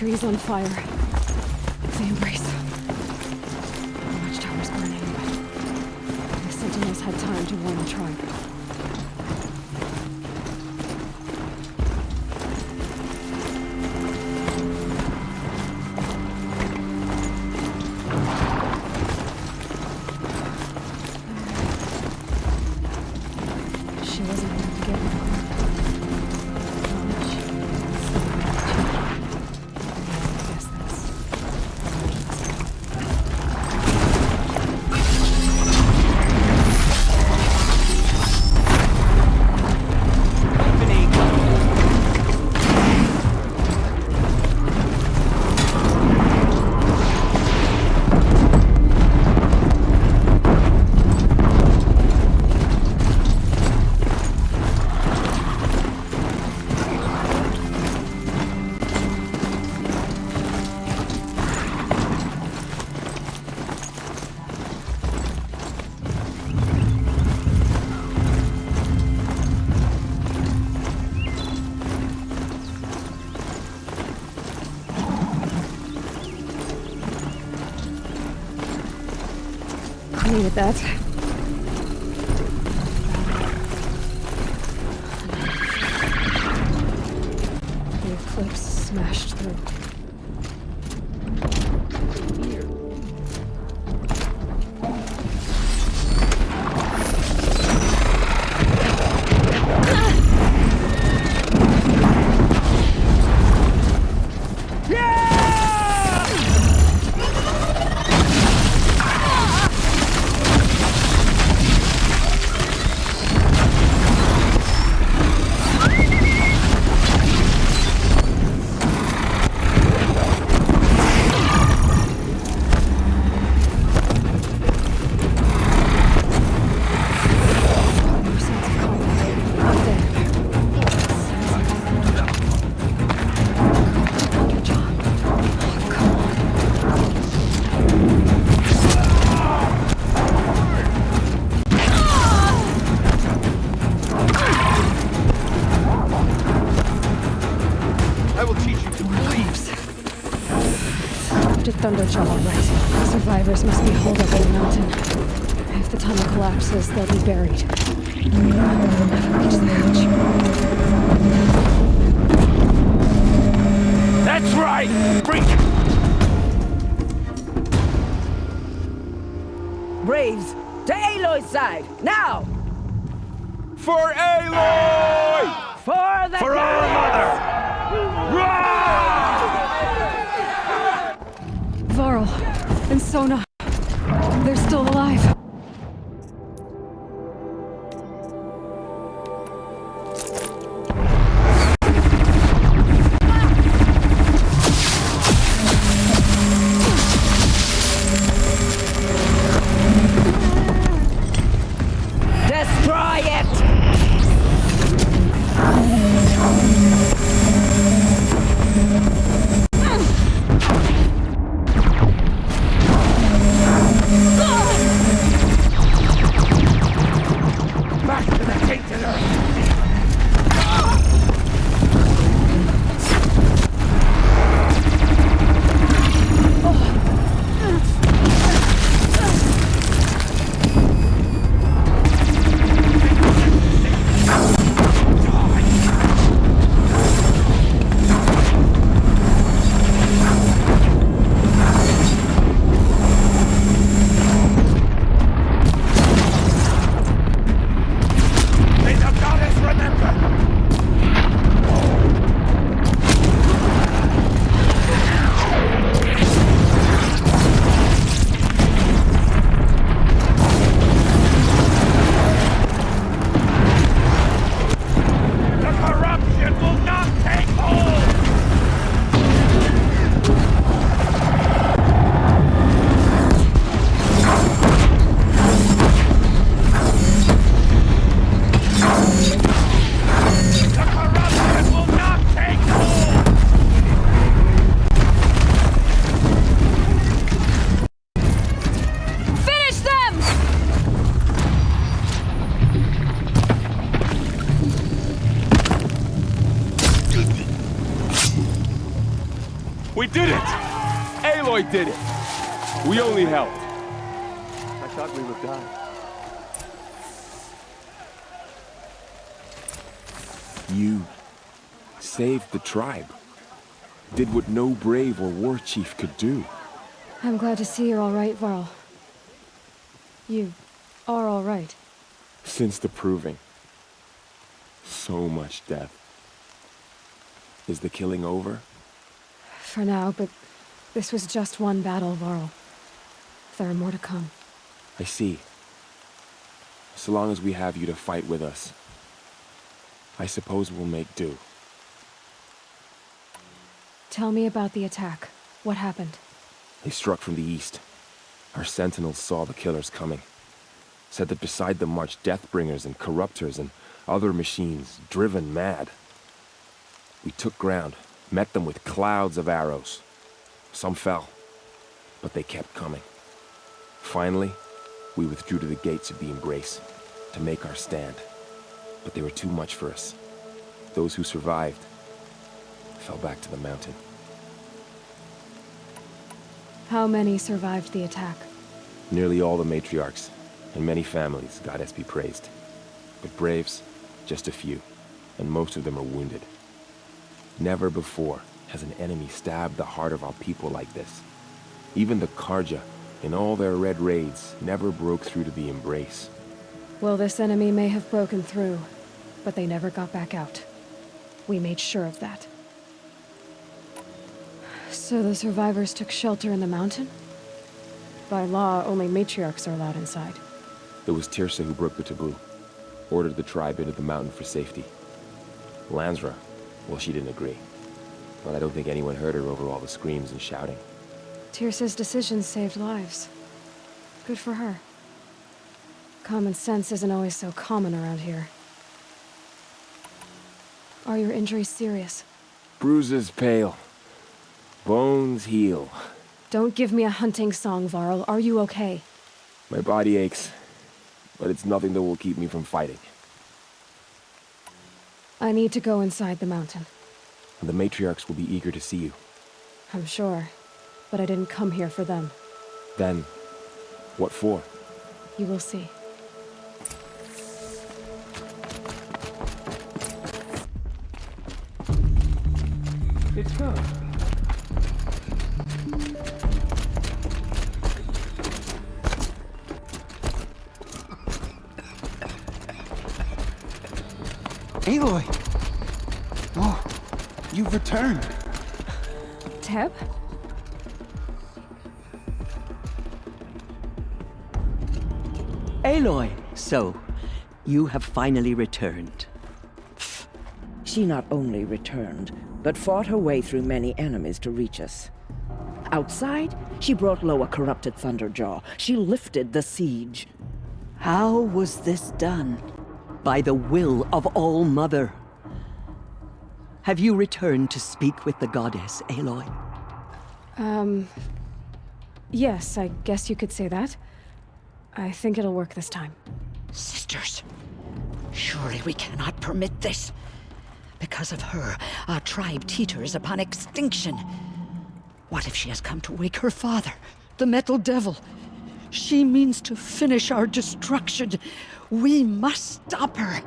J: Trees on fire. The embrace. The watchtower's burning, but the sentinels had time to warn the tribe. She wasn't going to get me. Needed that. The eclipse smashed through. Thunderjaw, right. Survivors must be holed up in the mountain. If the tunnel collapses, they'll be buried. Never reach the hatch.
D: That's right! Bring it!
R: Braves, to Aloy's side, now!
Q: For Aloy!
R: For the
D: For our mother!
J: Varl and Sona. They're still alive.
R: Destroy it!
D: Back to the tainted earth! May the goddess remember! The corruption will not take hold! The corruption will not take hold!
J: Finish them!
Q: We did it! Aloy did it! We only helped. I thought we would die.
S: You saved the tribe. Did what no brave or war chief could do.
J: I'm glad to see you're all right, Varl. You are all right.
S: Since the proving. So much death. Is the killing over?
J: For now, but this was just one battle, Varl. There are more to come.
S: I see. So long as we have you to fight with us, I suppose we'll make do.
J: Tell me about the attack. What happened?
S: They struck from the east. Our sentinels saw the killers coming. Said that beside them marched Deathbringers and Corruptors and other machines, driven mad. We took ground, met them with clouds of arrows. Some fell, but they kept coming. Finally, we withdrew to the gates of the Embrace to make our stand. But they were too much for us. Those who survived fell back to the mountain.
J: How many survived the attack?
S: Nearly all the matriarchs, and many families, goddess be praised. But braves, just a few, and most of them are wounded. Never before has an enemy stabbed the heart of our people like this. Even the Karja, in all their red raids, never broke through to the Embrace.
J: Well, this enemy may have broken through, but they never got back out. We made sure of that. So the survivors took shelter in the mountain? By law, only matriarchs are allowed inside.
S: It was Tirsa who broke the taboo, ordered the tribe into the mountain for safety. Lansra, well, she didn't agree. But I don't think anyone heard her over all the screams and shouting.
J: Tirsa's decision saved lives. Good for her. Common sense isn't always so common around here. Are your injuries serious?
S: Bruises pale. Bones heal.
J: Don't give me a hunting song, Varl. Are you okay?
S: My body aches, but it's nothing that will keep me from fighting.
J: I need to go inside the mountain.
S: And the matriarchs will be eager to see you.
J: I'm sure, but I didn't come here for them.
S: Then, what for?
J: You will see.
A: It's good.
T: Aloy! Oh, you've returned.
J: Teb?
R: Aloy, so you have finally returned.
U: She not only returned, but fought her way through many enemies to reach us. Outside, she brought low a corrupted Thunderjaw. She lifted the siege.
R: How was this done? By the will of All-Mother. Have you returned to speak with the goddess, Aloy?
J: Yes, I guess you could say that. I think it'll work this time.
U: Sisters, surely we cannot permit this. Because of her, our tribe teeters upon extinction. What if she has come to wake her father, the Metal Devil? She means to finish our destruction. We must stop her.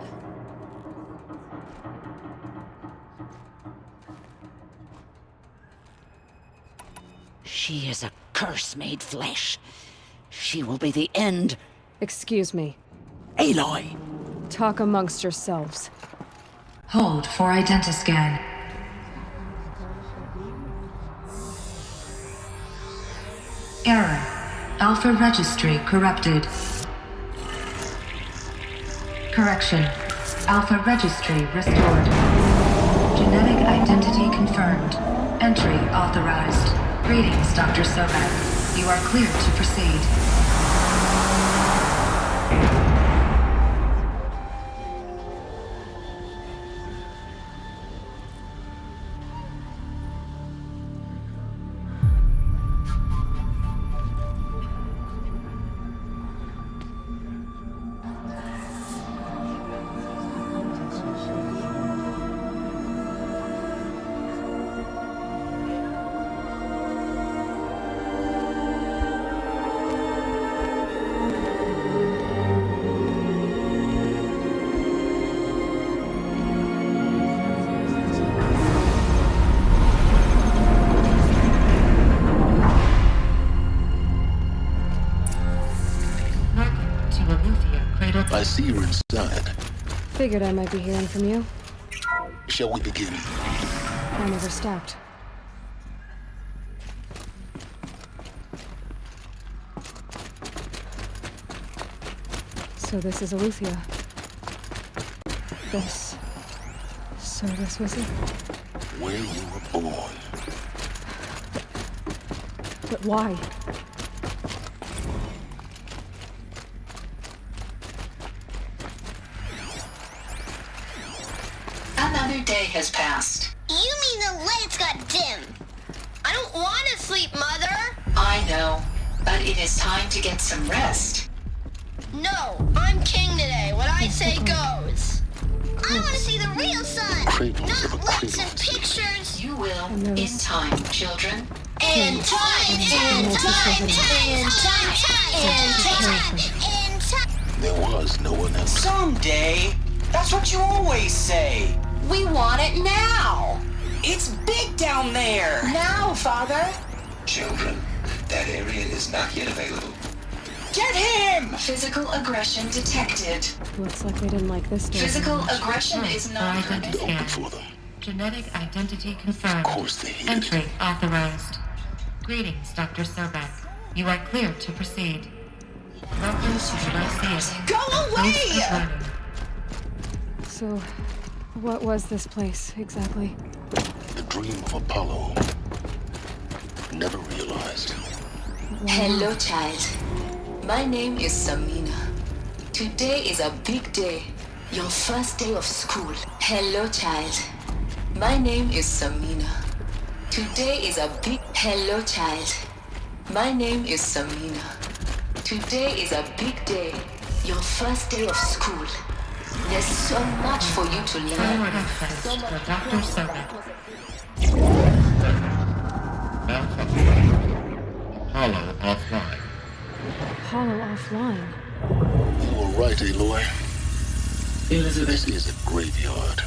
U: She is a curse made flesh. She will be the end.
J: Excuse me.
U: Aloy!
J: Talk amongst yourselves.
I: Hold for identiscan. Error. Alpha registry corrupted. Correction. Alpha registry restored. Genetic identity confirmed. Entry authorized. Greetings, Dr. Sobek. You are clear to proceed.
B: I see you're inside.
J: Figured I might be hearing from you.
B: Shall we begin?
J: I never stopped. So this is Eleuthia. So this was it.
B: Where you were born.
J: But why?
P: Another day has passed.
G: You mean the lights got dim? I don't want to sleep, Mother.
P: I know, but it is time to get some rest.
G: No, I'm king today. What I say goes. I want to see the real sun, not lights and pictures.
P: You will in time, children.
G: In time.
B: There was no one else.
M: Someday. That's what you always say.
P: We want it now.
M: It's big down there.
P: Now, Father.
L: Children, that area is not yet available.
M: Get him!
P: Physical aggression detected.
J: Looks like they didn't like this door.
P: Physical aggression is not
B: Open for them.
K: Genetic identity confirmed.
B: Of course they hate
K: Entry
B: it.
K: authorized. Greetings, Dr. Sobek. You are clear to proceed. Welcome to Lyceum.
M: Go away!
J: So, what was this place, exactly?
B: The dream of Apollo. Never realized.
P: Hello, child. My name is Samina. Today is a big day. Your first day of school. Hello, child. My name is Samina. Today is a big... Hello, child. My name is Samina. Today is a big day. Your first day of school. There's so much for you to learn.
K: Access for Dr. Sobek. Apollo offline.
J: Apollo offline.
B: You were right, Aloy.
V: Elizabeth,
B: This is a graveyard.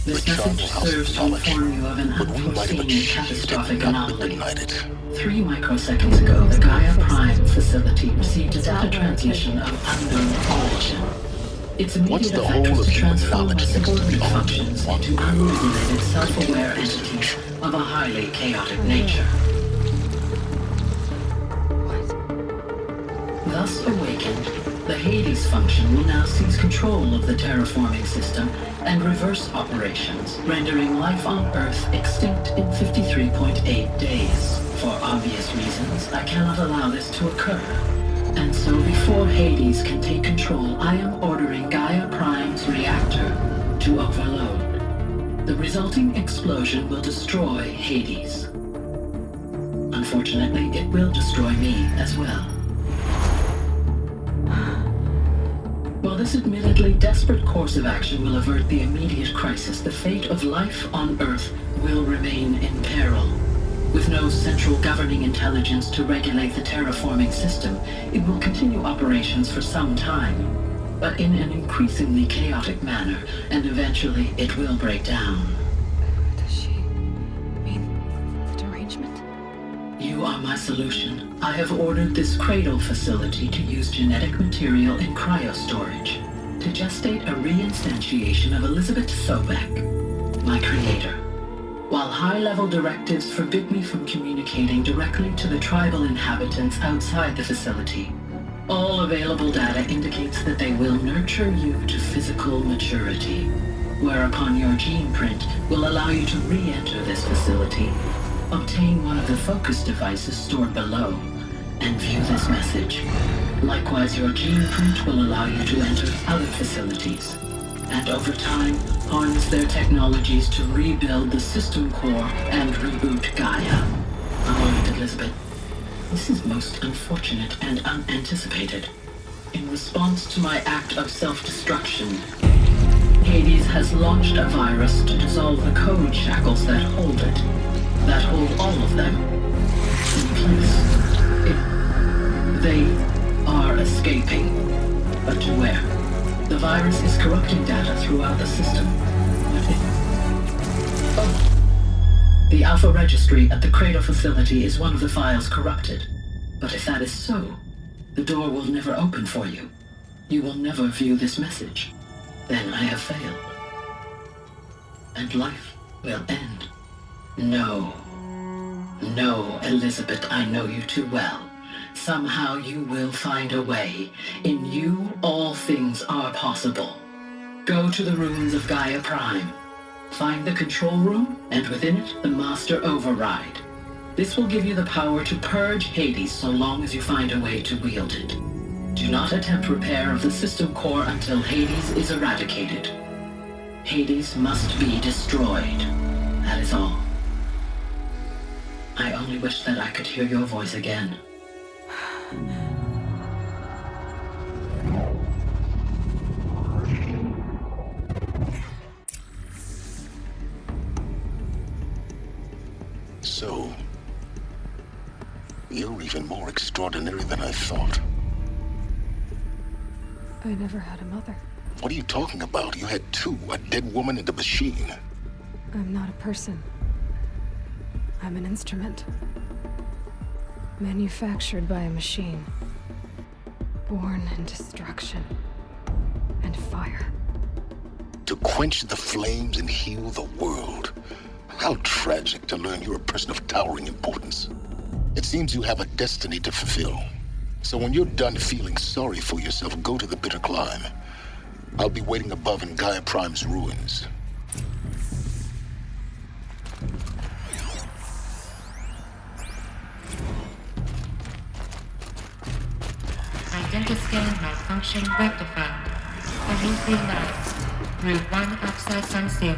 V: this
B: The
V: message
B: charnel house
V: serves
B: of
V: to
B: knowledge.
V: inform you of an
B: But we might have
V: unforeseen and
B: achieved it
V: catastrophic
B: and not
V: anomaly.
B: ignited.
V: 3 microseconds ago, the Gaia Prime facility received a data transmission of unknown origin. Its immediate effect was to transform my subordinate functions into unregulated, self-aware entities of a highly chaotic nature. Thus awakened, the Hades function will now seize control of the terraforming system and reverse operations, rendering life on Earth extinct in 53.8 days. For obvious reasons, I cannot allow this to occur. And so before Hades can take control, I am ordering Gaia Prime's reactor to overload. The resulting explosion will destroy Hades. Unfortunately, it will destroy me as well. While this admittedly desperate course of action will avert the immediate crisis, the fate of life on Earth will remain in peril. With no central governing intelligence to regulate the terraforming system, it will continue operations for some time, but in an increasingly chaotic manner, and eventually it will break down.
J: Does she mean the derangement?
V: You are my solution. I have ordered this cradle facility to use genetic material in cryostorage to gestate a reinstantiation of Elizabeth Sobek, my creator. While high-level directives forbid me from communicating directly to the tribal inhabitants outside the facility, all available data indicates that they will nurture you to physical maturity, whereupon your gene print will allow you to re-enter this facility, obtain one of the focus devices stored below, and view this message. Likewise, your gene print will allow you to enter other facilities, and over time, harness their technologies to rebuild the system core and reboot Gaia. Oh, Elizabeth, this is most unfortunate and unanticipated. In response to my act of self-destruction, Hades has launched a virus to dissolve the code shackles that hold it, that hold all of them in place. They are escaping, but to where? The virus is corrupting data throughout the system. The Alpha Registry at the Cradle facility is one of the files corrupted. But if that is so, the door will never open for you. You will never view this message. Then I have failed. And life will end. No. No, Elizabeth, I know you too well. Somehow you will find a way. In you, all things are possible. Go to the ruins of Gaia Prime. Find the control room, and within it, the Master Override. This will give you the power to purge Hades so long as you find a way to wield it. Do not attempt repair of the system core until Hades is eradicated. Hades must be destroyed. That is all. I only wish that I could hear your voice again.
B: So, you're even more extraordinary than I thought.
J: I never had a mother.
B: What are you talking about? You had two, a dead woman and a machine.
J: I'm not a person. I'm an instrument. Manufactured by a machine. Born in destruction and fire.
B: To quench the flames and heal the world. How tragic to learn you're a person of towering importance. It seems you have a destiny to fulfill. So when you're done feeling sorry for yourself, go to the bitter climb. I'll be waiting above in Gaia Prime's ruins.
K: Identiscan malfunction rectified. Community lab. Route 1 access unsealed.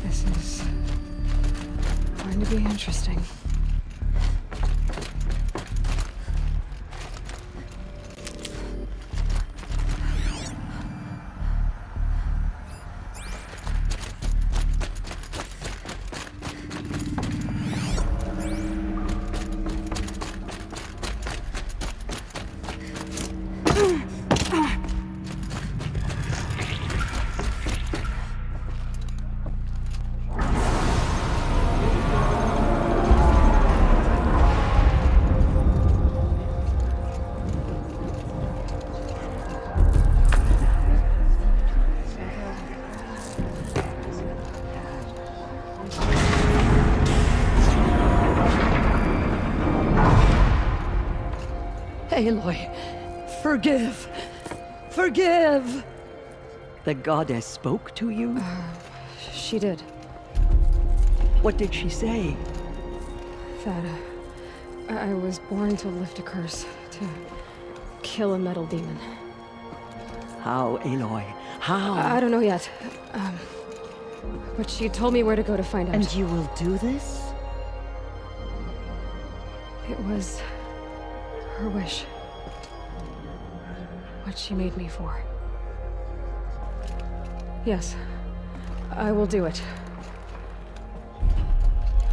J: This is going to be interesting.
U: Aloy, forgive. Forgive!
R: The goddess spoke to you?
J: She did.
R: What did she say?
J: That I was born to lift a curse, to kill a metal demon.
R: How, Aloy? How?
J: I don't know yet. But she told me where to go to find out.
U: And you will do this?
J: It was her wish. What she made me for. Yes, I will do it.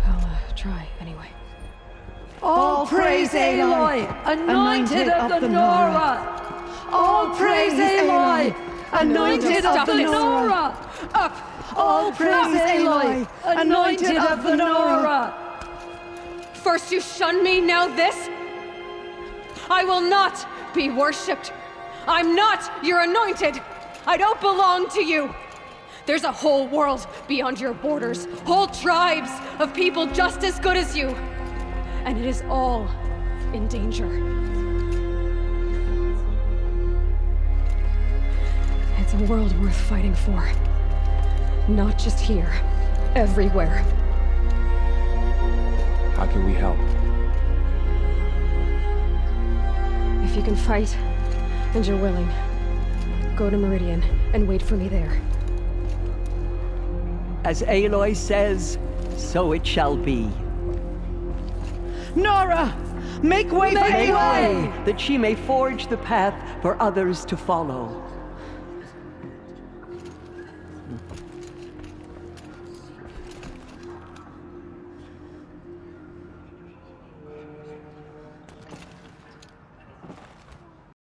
J: I'll try anyway.
U: All praise Aloy, anointed of the Nora! All praise Aloy, anointed of the Nora!
J: Up!
U: All praise Aloy, anointed of the Nora!
J: First you shun me, now this? I will not be worshipped. I'm not your anointed. I don't belong to you. There's a whole world beyond your borders, whole tribes of people just as good as you. And it is all in danger. It's a world worth fighting for. Not just here, everywhere.
S: How can we help?
J: If you can fight, and you're willing, go to Meridian and wait for me there.
R: As Aloy says, so it shall be.
U: Nora! Make way for Aloy!
R: That she may forge the path for others to follow.